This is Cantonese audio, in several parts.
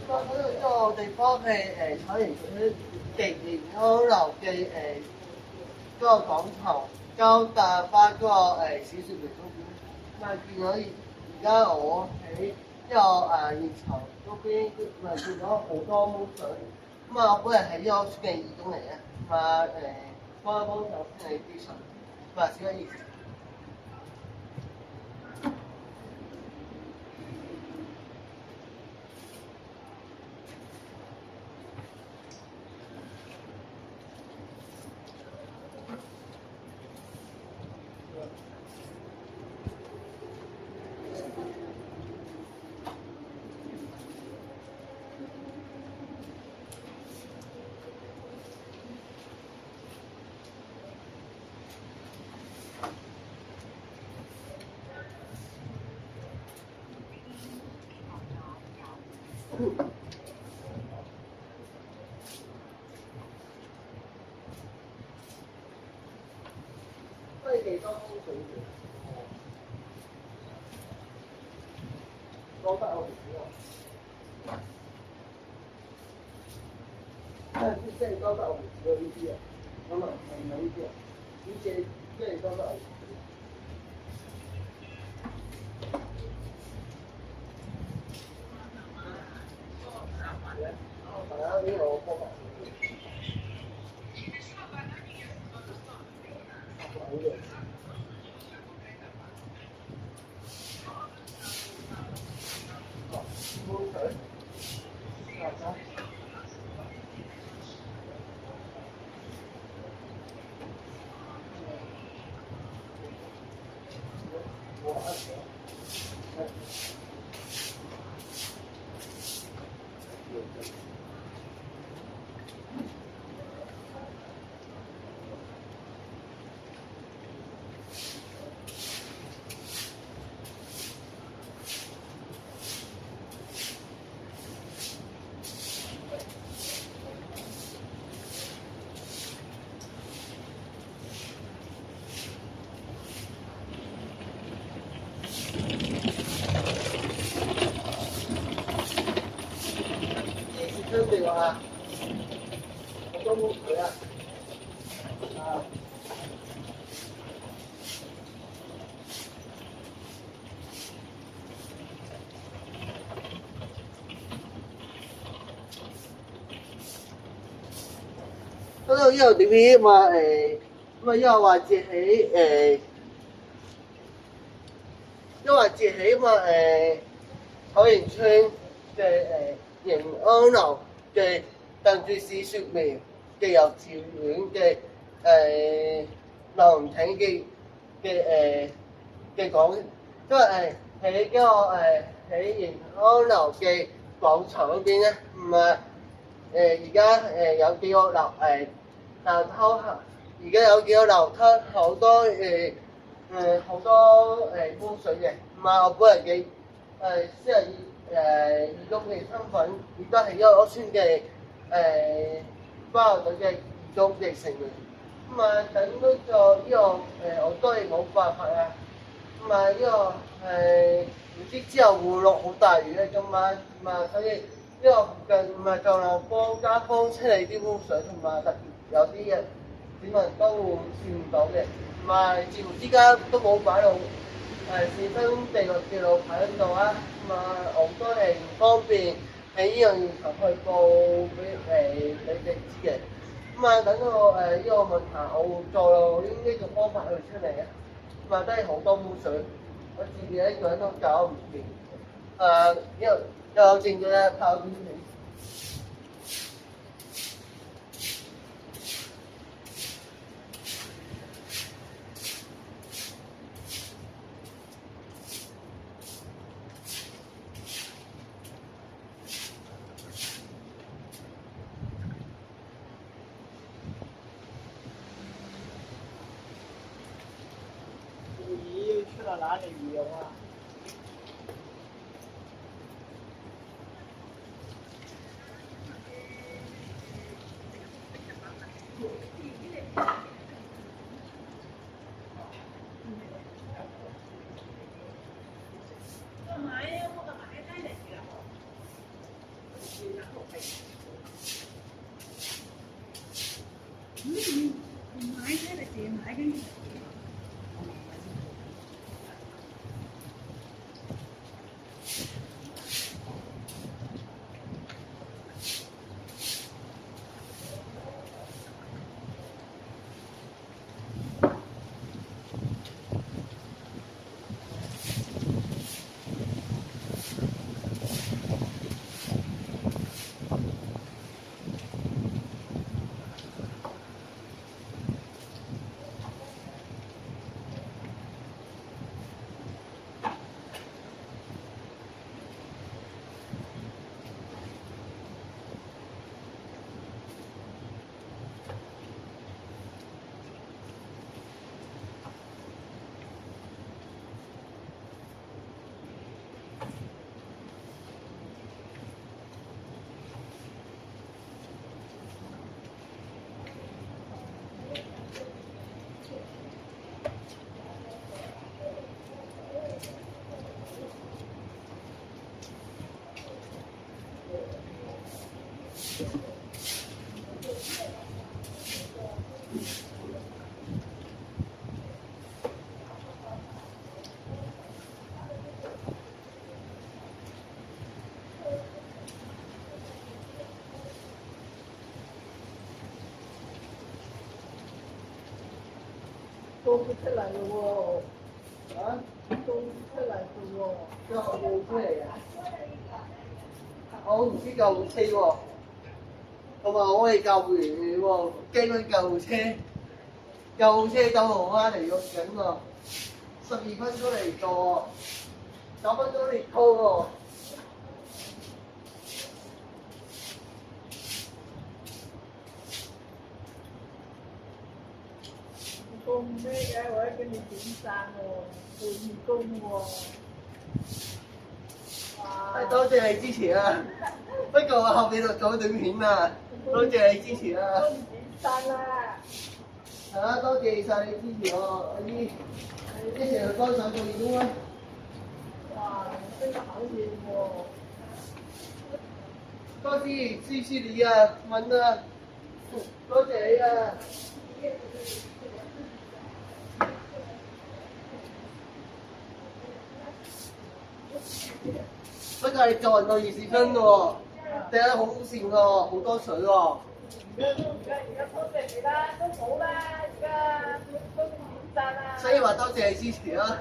呢個地方係彩園村極健康樓嘅嗰個廣場交大翻嗰個小説明嗰邊，咪見到而家我喺呢個現場嗰邊咪見到好多污水，咁啊我本人係呢個村嘅義工嚟嘅，咪幫手清理啲水，咪少咗意思。都係幾多風水嘅，覺得我唔知啊，即係覺得我唔知呢啲啊，咁啊係咪呢啲啊？呢隻即係覺得我唔知。係啊，呢個我幫忙。跟住話好多污水啊！嗰度呢度點樣嘛？咁啊因為話截起因為截起嘛海園村嘅盈安樓嘅近住市雪苗嘅幼稚園嘅樓頂嘅廣，因為喺嗰個喺盈安樓嘅廣場嗰邊咧，唔係而家有幾個樓梯，而家有幾個樓梯好多好多污水嘅，唔係我本人嘅私人義工嘅身份，亦都係一個屋村嘅關愛隊嘅義工嘅成員。咁啊，等呢個我都係冇辦法啊。咁啊，呢個唔知之後會落好大雨咧，今晚咁啊，所以呢個附近唔係盡量幫街坊清理啲污水，同埋特別有啲嘅市民都會見唔到嘅，唔係似乎之間都冇擺到市分地域嘅路牌喺度啊，咁啊我都係唔方便喺呢樣現場去報俾你哋知嘅。咁啊，等到呢個問題，我會再用呢個方法去出嚟嘅。咁啊，都係好多污水，我自己一個人都搞唔掂。又剩咗泡邊皮。鱼去了哪里旅游啊？干嘛呀？唔買啫，你自己買跟住。做唔出嚟咯喎，啊？做唔出嚟嘅喎，有冇出嚟啊？我唔知救護車喎，同埋我係救護員嚟喎，驚緊救護車，救護車9號灣嚟喐緊喎，12分鐘嚟到，9分鐘嚟到喎。做咩嘅？我喺跟你點贊喎，做義工喎。哇！多謝你支持啊！不過我後邊就做短片啊，多謝你支持啊！都唔點贊啦！多謝晒你支持我，阿姨，一齊去幫手做義工啊！哇！真係考驗喎！多謝支持你啊，文啊，多謝你啊！不過你做人到20分喎，掟得好線喎，好多水喎。而家多謝你啦，都冇啦，而家都唔點贊啦。所以話多謝你支持啊，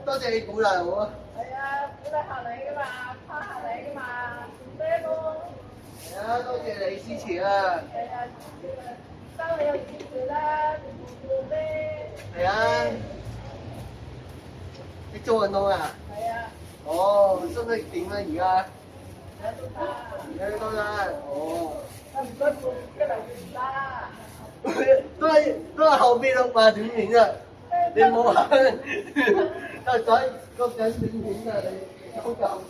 多謝你鼓勵我啊。係啊，鼓勵下你噶嘛，誇下你噶嘛，做咩咯？係啊，多謝你支持啊。係啊，當你有支持啦，做咩？係啊，你做運動啊？係啊，哦，身體點啊而家？而家都得，而家都得。哦。唔該做一嚟唔得。都係後邊錄埋短片啊！你冇話，再錄緊短片啊！你好舊。呢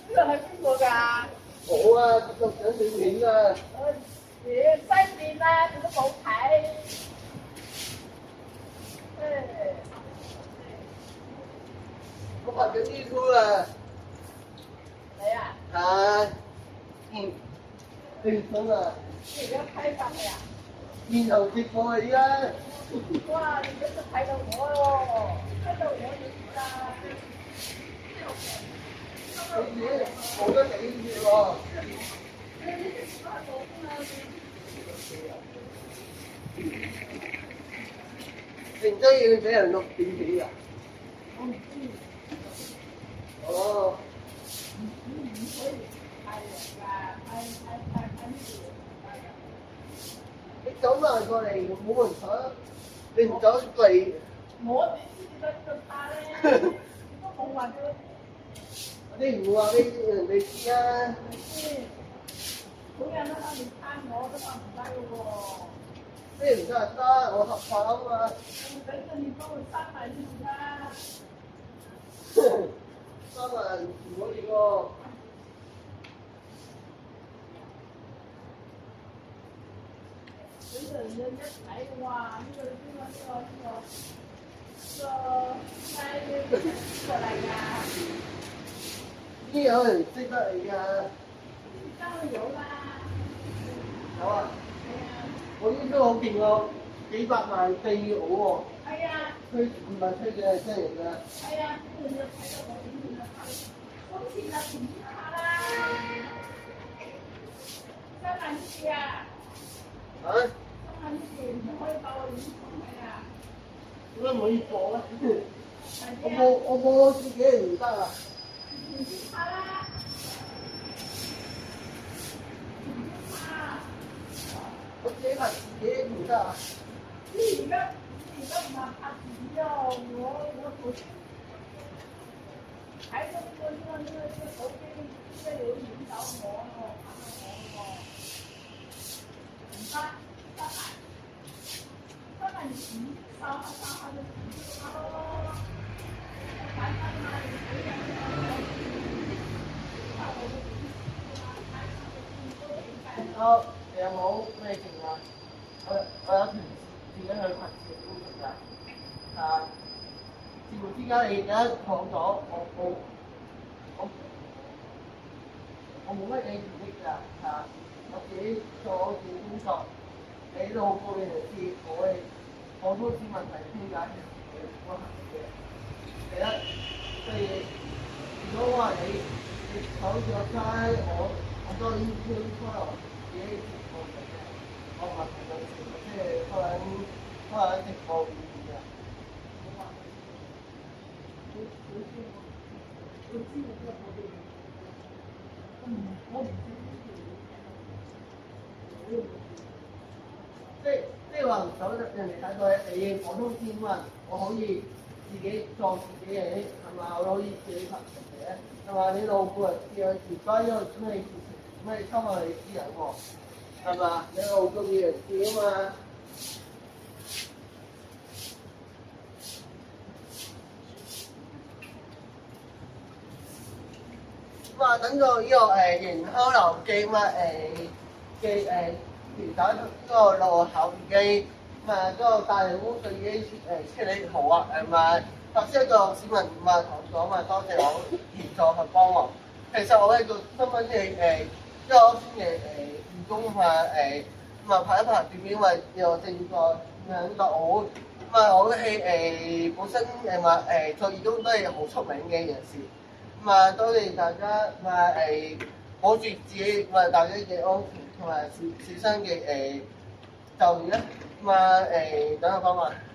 個係邊個㗎？我啊，錄緊短片啊！西面啦，你都冇睇。我拍緊 YouTube 啊！你啊？係。評分啊！你而家睇法未啊？然後直播啊而家。哇！你而家都睇到我喎，睇到我點㗎？你自己冇得頂住喎。然之後要俾人錄短片啊？我唔知。哦。唔可以睇人㗎，睇呢你走埋過嚟冇人睇，你唔走嚟，我點知得咁怕咧？都冇話佢。你唔會話俾人哋知啊？知，好人都可以撐我，都話唔得嘅喎。咩唔得啊？得，我合法啊嘛。等陣你幫我閂埋先啦。三萬唔可以喎。等陣人一睇，哇！呢個係邊個嚟㗎？邊有人識得你㗎？交有啦。有啊，係啊，我呢都好勁喎，幾百萬四好喎，係啊，吹唔係吹嘅係真嚟㗎。係啊，呢度要睇到我點樣拍。好似就點下啦。三萬幾啊？啊？三萬幾唔可以把我影上去啊？點解唔可以播咧？我播自己唔得啊！唔知拍啦。我自己拍自己唔得啊！而家唔係拍自己哦，我頭先睇到呢個手機，即係有影到我喎，拍到我喎，唔得，得係錢，收下就錢咯，簡單嘛，你每日好，你有冇咩情況？我有團自己去拍攝工作㗎。啊，節目之間你而家講咗，我冇乜嘢權益㗎。啊，我自己做我自己工作，你都好高嘅人士，我都知問題點解係我行嘅。第一，即係如果話你手腳差，我當然要開自己直播嘅，我唔係同佢即係開直播語言嘅。即係話唔想人哋睇到你普通天文，我可以自己做自己嘢，係嘛？我可以自己拍嘅，係嘛？你老婆有時該有咩事情，咩侵害你私隱喎，係嘛？你好中意人知啊嘛？咁啊，等到呢個營康樓記嘅調解嗰個路口已經嗰個大型污水已經處理好啊，頭先一個市民同我講多謝我協助去幫忙。其實我係個身份嘅一個嘅義工拍一拍短片，因為有正個我我係本身做義工都係好出名嘅人士。多謝大家保住自己大家嘅安全同埋小心嘅就業啦。等我講埋。